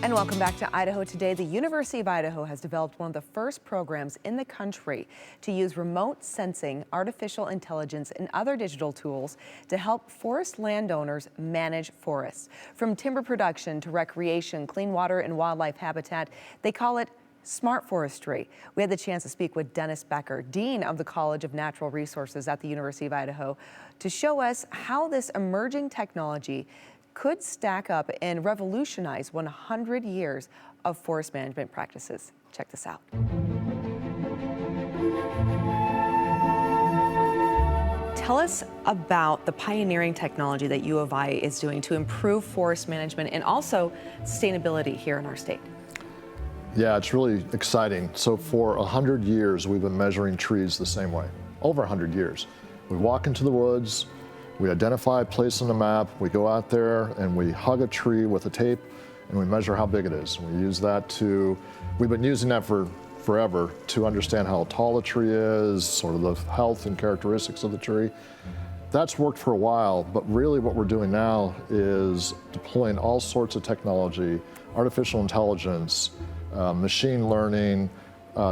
And welcome back to Idaho Today. The University of Idaho has developed one of the first programs in the country to use remote sensing, artificial intelligence, and other digital tools to help forest landowners manage forests. From timber production to recreation, clean water, and wildlife habitat, they call it smart forestry. We had the chance to speak with Dennis Becker, Dean of the College of Natural Resources at the University of Idaho, to show us how this emerging technology could stack up and revolutionize 100 years of forest management practices. Check this out. Tell us about the pioneering technology that UofI is doing to improve forest management and also sustainability here in our state. Yeah, it's really exciting. So for 100 years, we've been measuring trees the same way, over 100 years. We walk into the woods, we identify a place on the map, we go out there and we hug a tree with a tape and we measure how big it is. We use that we've been using that for forever to understand how tall a tree is, sort of the health and characteristics of the tree. That's worked for a while, but really what we're doing now is deploying all sorts of technology, artificial intelligence, machine learning,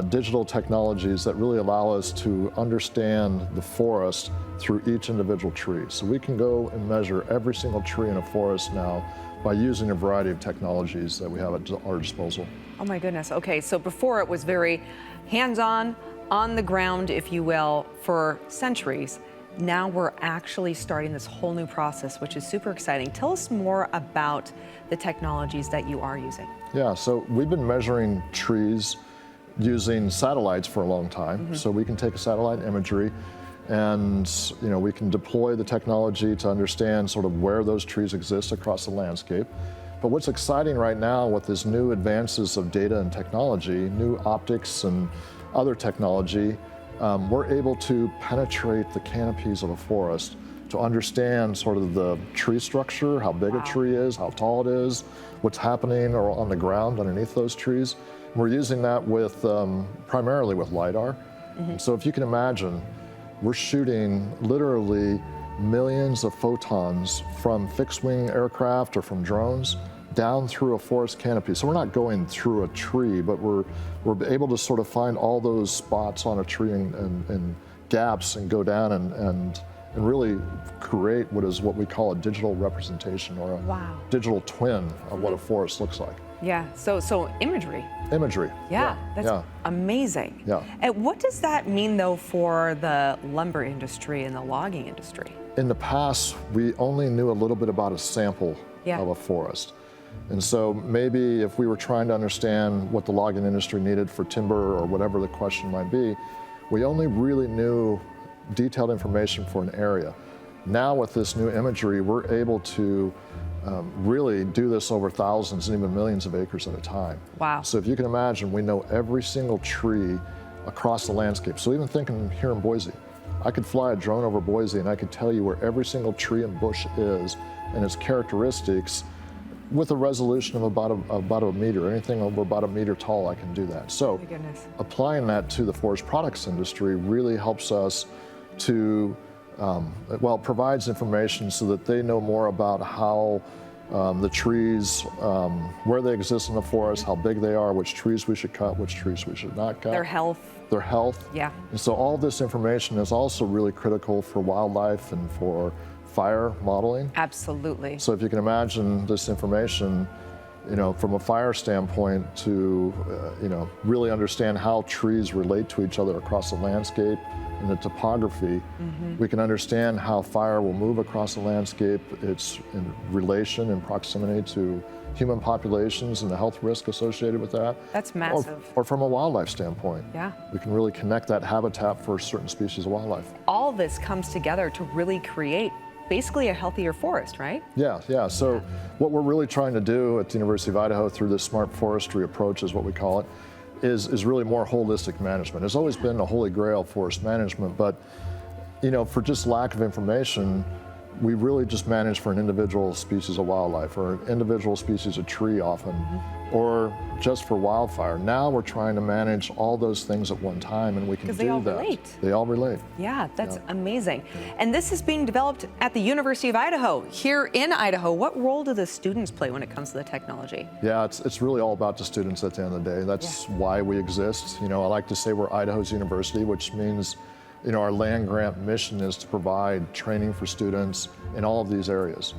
digital technologies that really allow us to understand the forest through each individual tree. So we can go and measure every single tree in a forest now by using a variety of technologies that we have at our disposal. Oh my goodness. Okay, so before it was very hands-on, on the ground, if you will, for centuries. Now we're actually starting this whole new process, which is super exciting. Tell us more about the technologies that you are using. Yeah, so we've been measuring trees using satellites for a long time. So we can take a satellite imagery and we can deploy the technology to understand sort of where those trees exist across the landscape. But what's exciting right now with this new advances of data and technology, new optics and other technology, we're able to penetrate the canopies of a forest to understand sort of the tree structure, how big a tree is, how tall it is, what's happening or on the ground underneath those trees. We're using that with primarily with LiDAR. So if you can imagine, we're shooting literally millions of photons from fixed-wing aircraft or from drones down through a forest canopy. So we're not going through a tree, but we're able to sort of find all those spots on a tree and gaps and go down and really create what we call a digital representation or a digital twin of what a forest looks like. Yeah, so imagery. Imagery. Yeah, that's amazing. Yeah. And what does that mean though for the lumber industry and the logging industry? In the past, we only knew a little bit about a sample of a forest. And so maybe if we were trying to understand what the logging industry needed for timber or whatever the question might be, we only really knew detailed information for an area. Now with this new imagery, we're able to really do this over thousands and even millions of acres at a time. Wow. So if you can imagine, we know every single tree across the landscape. So even thinking here in Boise, I could fly a drone over Boise and I could tell you where every single tree and bush is and its characteristics with a resolution of about a meter. Anything over about a meter tall, I can do that. So applying that to the forest products industry really helps us to, provides information so that they know more about how the trees, where they exist in the forest, how big they are, which trees we should cut, which trees we should not cut. Their health. Their health. Yeah. And so all this information is also really critical for wildlife and for fire modeling. Absolutely. So if you can imagine this information, from a fire standpoint to, really understand how trees relate to each other across the landscape and the topography, we can understand how fire will move across the landscape, its in relation and proximity to human populations and the health risk associated with that. That's massive. Or from a wildlife standpoint. Yeah. We can really connect that habitat for certain species of wildlife. All this comes together to really create basically a healthier forest, right? Yeah. So what we're really trying to do at the University of Idaho through this smart forestry approach is what we call it, is really more holistic management. There's always been a holy grail forest management, but for just lack of information, we really just manage for an individual species of wildlife or an individual species of tree often, or just for wildfire. Now we're trying to manage all those things at one time, and we can do that. Because they all relate. They all relate. Yeah, that's amazing. And this is being developed at the University of Idaho. Here in Idaho, what role do the students play when it comes to the technology? Yeah, it's really all about the students at the end of the day. That's why we exist. You know, I like to say we're Idaho's university, which means, you know, our land grant mission is to provide training for students in all of these areas.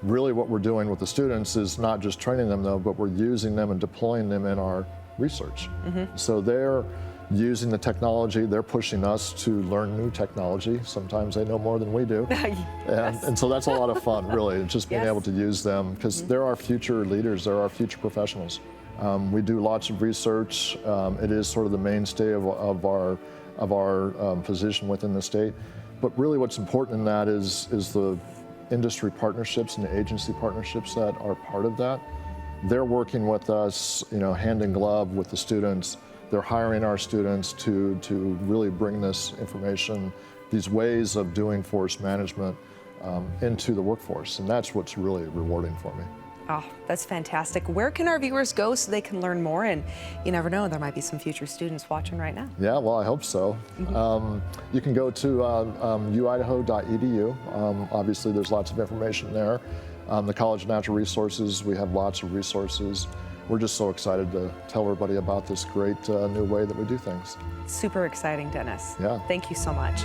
Really what we're doing with the students is not just training them though, but we're using them and deploying them in our research. So they're using the technology, they're pushing us to learn new technology. Sometimes they know more than we do. And so that's a lot of fun, really, just being able to use them, because they're our future leaders, they're our future professionals. We do lots of research. It is sort of the mainstay of our position within the state. But really what's important in that is the industry partnerships and the agency partnerships that are part of that. They're working with us, you know, hand in glove with the students. They're hiring our students to really bring this information, these ways of doing forest management into the workforce. And that's what's really rewarding for me. Oh, that's fantastic. Where can our viewers go so they can learn more? And you never know, there might be some future students watching right now. Yeah, well, I hope so. You can go to uidaho.edu. Obviously, there's lots of information there. The College of Natural Resources, we have lots of resources. We're just so excited to tell everybody about this great new way that we do things. Super exciting, Dennis. Yeah. Thank you so much.